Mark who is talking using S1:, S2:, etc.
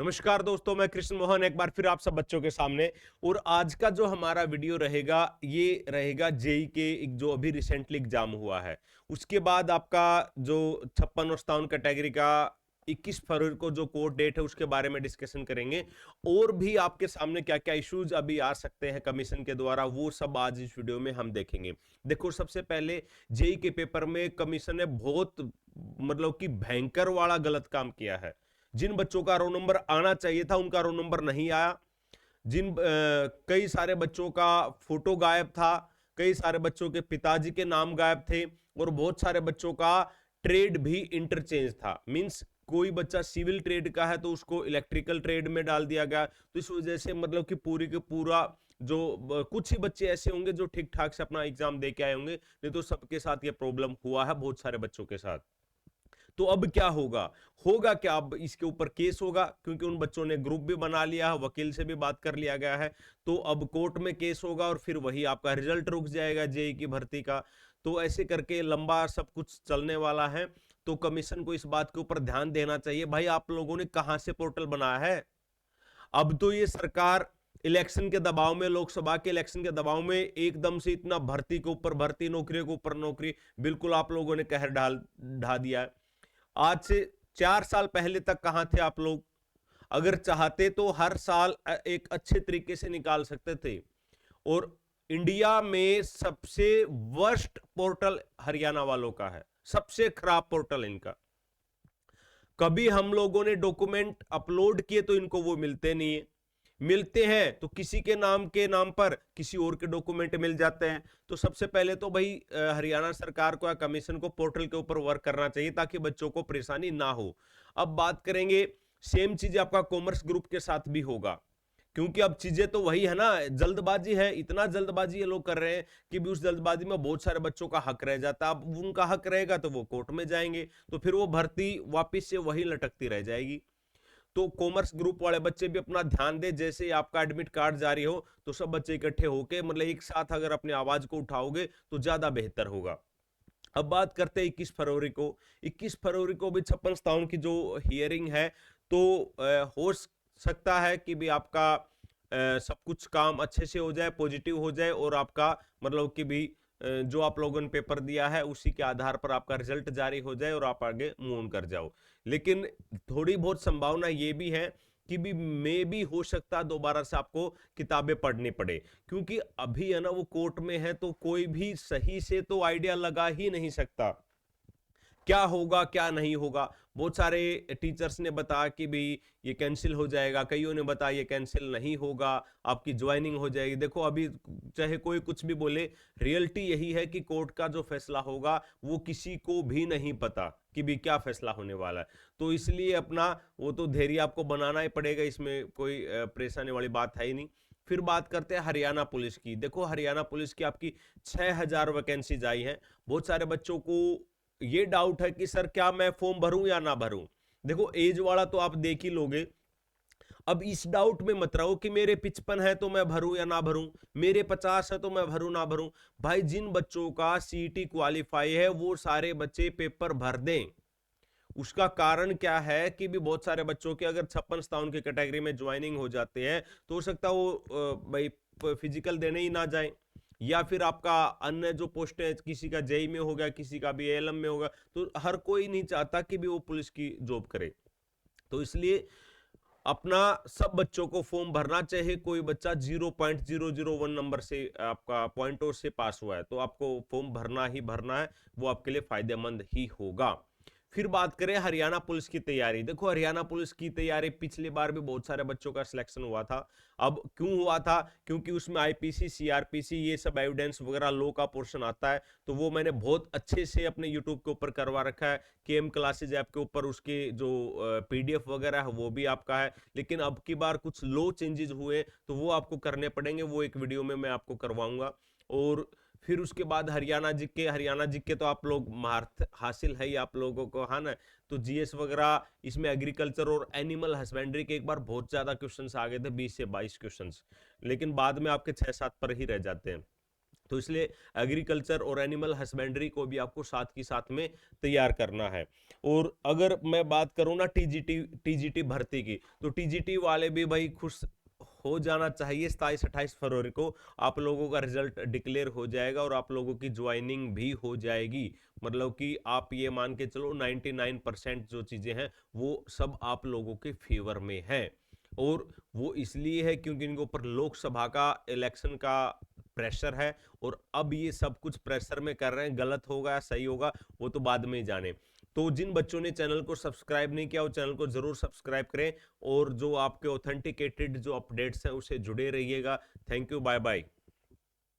S1: नमस्कार दोस्तों, मैं कृष्ण मोहन एक बार फिर आप सब बच्चों के सामने। और आज का जो हमारा वीडियो रहेगा ये रहेगा जेई के एक जो अभी रिसेंटली एग्जाम हुआ है उसके बाद आपका जो 56 और 57 कैटेगरी का 21 फरवरी को जो कोर्ट डेट है उसके बारे में डिस्कशन करेंगे। और भी आपके सामने क्या क्या इश्यूज अभी आ सकते हैं कमीशन के द्वारा, वो सब आज इस वीडियो में हम देखेंगे। देखो, सबसे पहले जेई के पेपर में कमीशन ने बहुत मतलब कि भयंकर वाला गलत काम किया है। जिन बच्चों का रोल नंबर आना चाहिए था उनका रोल नंबर नहीं आया। कई सारे बच्चों का फोटो गायब था, कई सारे बच्चों के पिताजी के नाम गायब थे और बहुत सारे बच्चों का ट्रेड भी इंटरचेंज था। मींस कोई बच्चा सिविल ट्रेड का है तो उसको इलेक्ट्रिकल ट्रेड में डाल दिया गया। तो इस वजह से मतलब कि पूरी के पूरा जो कुछ ही बच्चे ऐसे होंगे जो ठीक ठाक से अपना एग्जाम दे के आए होंगे, नहीं तो सबके साथ ये प्रॉब्लम हुआ है, बहुत सारे बच्चों के साथ। तो अब क्या होगा? होगा क्या? अब इसके ऊपर केस होगा क्योंकि उन बच्चों ने ग्रुप भी बना लिया है, वकील से भी बात कर लिया गया है। तो अब कोर्ट में केस होगा और फिर वही आपका रिजल्ट रुक जाएगा जेई की भर्ती का। तो ऐसे करके लंबा सब कुछ चलने वाला है। तो कमीशन को इस बात के ऊपर ध्यान देना चाहिए। भाई, आप लोगों ने कहां से पोर्टल बनाया है? अब तो ये सरकार इलेक्शन के दबाव में, लोकसभा के इलेक्शन के दबाव में एकदम से इतना भर्ती के ऊपर भर्ती, नौकरियों के ऊपर नौकरी, बिल्कुल आप लोगों ने कहर ढा दिया है। आज से 4 साल पहले तक कहां थे आप लोग? अगर चाहते तो हर साल एक अच्छे तरीके से निकाल सकते थे। और इंडिया में सबसे वर्स्ट पोर्टल हरियाणा वालों का है, सबसे खराब पोर्टल इनका। कभी हम लोगों ने डॉक्यूमेंट अपलोड किए तो इनको वो मिलते नहीं है, मिलते हैं तो किसी के नाम पर किसी और के डॉक्यूमेंट मिल जाते हैं। तो सबसे पहले तो भाई हरियाणा सरकार को या कमीशन को पोर्टल के ऊपर वर्क करना चाहिए ताकि बच्चों को परेशानी ना हो। अब बात करेंगे, सेम चीज आपका कॉमर्स ग्रुप के साथ भी होगा, क्योंकि अब चीजें तो वही है ना, जल्दबाजी है। इतना जल्दबाजी ये लोग कर रहे हैं कि भी उस जल्दबाजी में बहुत सारे बच्चों का हक रह जाता है। अब उनका हक रहेगा तो वो कोर्ट में जाएंगे, तो फिर वो भर्ती वापिस से वही लटकती रह जाएगी। तो कॉमर्स ग्रुप वाले बच्चे भी अपना ध्यान दे। जैसे ही आपका एडमिट कार्ड जारी हो तो सब बच्चे इकट्ठे होके मतलब एक साथ अगर अपनी आवाज को उठाओगे तो ज्यादा बेहतर होगा। अब बात करते हैं 21 फरवरी को। 21 फरवरी को भी 56-57 की जो हियरिंग है, तो हो सकता है कि भी आपका सब कुछ काम अच्छे से हो जाए, पॉजिटिव हो जाए और आपका मतलब कि भी जो आप लोगों ने पेपर दिया है उसी के आधार पर आपका रिजल्ट जारी हो जाए और आप आगे मूव ऑन कर जाओ। लेकिन थोड़ी बहुत संभावना ये भी है कि भी मे भी हो सकता है दोबारा से आपको किताबें पढ़नी पड़े, क्योंकि अभी है ना वो कोर्ट में है तो कोई भी सही से तो आइडिया लगा ही नहीं सकता क्या होगा क्या नहीं होगा। बहुत सारे टीचर्स ने बताया कि भाई ये कैंसिल हो जाएगा, कईयों ने बताया ये कैंसिल नहीं होगा, आपकी ज्वाइनिंग हो जाएगी। देखो, अभी चाहे कोई कुछ भी बोले, रियलिटी यही है कि कोर्ट का जो फैसला होगा वो किसी को भी नहीं पता कि भी क्या फैसला होने वाला है। तो इसलिए अपना वो तो धैर्य आपको बनाना ही पड़ेगा, इसमें कोई परेशानी वाली बात है ही नहीं। फिर बात करते हैं हरियाणा पुलिस की। देखो, हरियाणा पुलिस की आपकी 6000 वैकेंसीज आई हैं। बहुत सारे बच्चों को ये डाउट है कि सर क्या मैं फॉर्म भरूं या ना भरूं। देखो, एज वाला तो आप देख ही लोगे। अब इस डाउट में मत रहो कि मेरे 55 है तो मैं भरूं या ना भरूं, मेरे 50 है तो मैं भरूं ना भरूं। भाई, जिन बच्चों का सीईटी क्वालिफाई है वो सारे बच्चे पेपर भर दें। उसका कारण क्या है कि भी बहुत सारे बच्चों के अगर 56-57 की कैटेगरी में ज्वाइनिंग हो जाते हैं तो हो सकता है वो भाई फिजिकल देने ही ना जाए, या फिर आपका अन्य जो पोस्ट है किसी का जेई में हो गया, किसी का भी एएलएम में होगा। तो हर कोई नहीं चाहता कि भी वो पुलिस की जॉब करे। तो इसलिए अपना सब बच्चों को फॉर्म भरना चाहिए। कोई बच्चा 0.001 नंबर से आपका पॉइंट और से पास हुआ है तो आपको फॉर्म भरना ही भरना है, वो आपके लिए फायदेमंद ही होगा। फिर बात करें हरियाणा पुलिस की तैयारी। देखो, हरियाणा पुलिस की तैयारी पिछली बार भी बहुत सारे बच्चों का सिलेक्शन हुआ था। अब क्यों हुआ था? क्योंकि उसमें आईपीसी, सीआरपीसी, ये सब एविडेंस वगैरह लॉ का पोर्शन आता है। तो वो मैंने बहुत अच्छे से अपने यूट्यूब के ऊपर करवा रखा है। केएम क्लासेज ऐप के ऊपर उसके जो पीडीएफ वगैरह है वो भी आपका है। लेकिन अब की बार कुछ लॉ चेंजेस हुए तो वो आपको करने पड़ेंगे, वो एक वीडियो में मैं आपको करवाऊंगा। और फिर उसके बाद हरियाणा जी के तो आप लोग महारत हासिल है ही आप लोगों को, है ना। तो जीएस वगैरह इसमें एग्रीकल्चर और एनिमल हस्बेंड्री के एक बार बहुत ज्यादा क्वेश्चंस आ गए थे, 20 से 22 क्वेश्चंस, लेकिन बाद में आपके 6-7 पर ही रह जाते हैं। तो इसलिए एग्रीकल्चर और एनिमल हस्बेंड्री को भी आपको साथ की साथ में तैयार करना है। और अगर मैं बात करूं ना टीजीटी भर्ती की, तो टीजीटी वाले भी भाई खुश हो जाना चाहिए। 27-28 फरवरी को आप लोगों का रिजल्ट डिक्लेयर हो जाएगा और आप लोगों की ज्वाइनिंग भी हो जाएगी। मतलब कि आप ये मान के चलो 99% जो चीजें हैं वो सब आप लोगों के फेवर में है। और वो इसलिए है क्योंकि इनके ऊपर लोकसभा का इलेक्शन का प्रेशर है, और अब ये सब कुछ प्रेशर में कर रहे हैं। गलत होगा या सही होगा वो तो बाद में ही जाने। तो जिन बच्चों ने चैनल को सब्सक्राइब नहीं किया वो चैनल को जरूर सब्सक्राइब करें, और जो आपके ऑथेंटिकेटेड जो अपडेट्स हैं उसे जुड़े रहिएगा। Thank you, bye bye.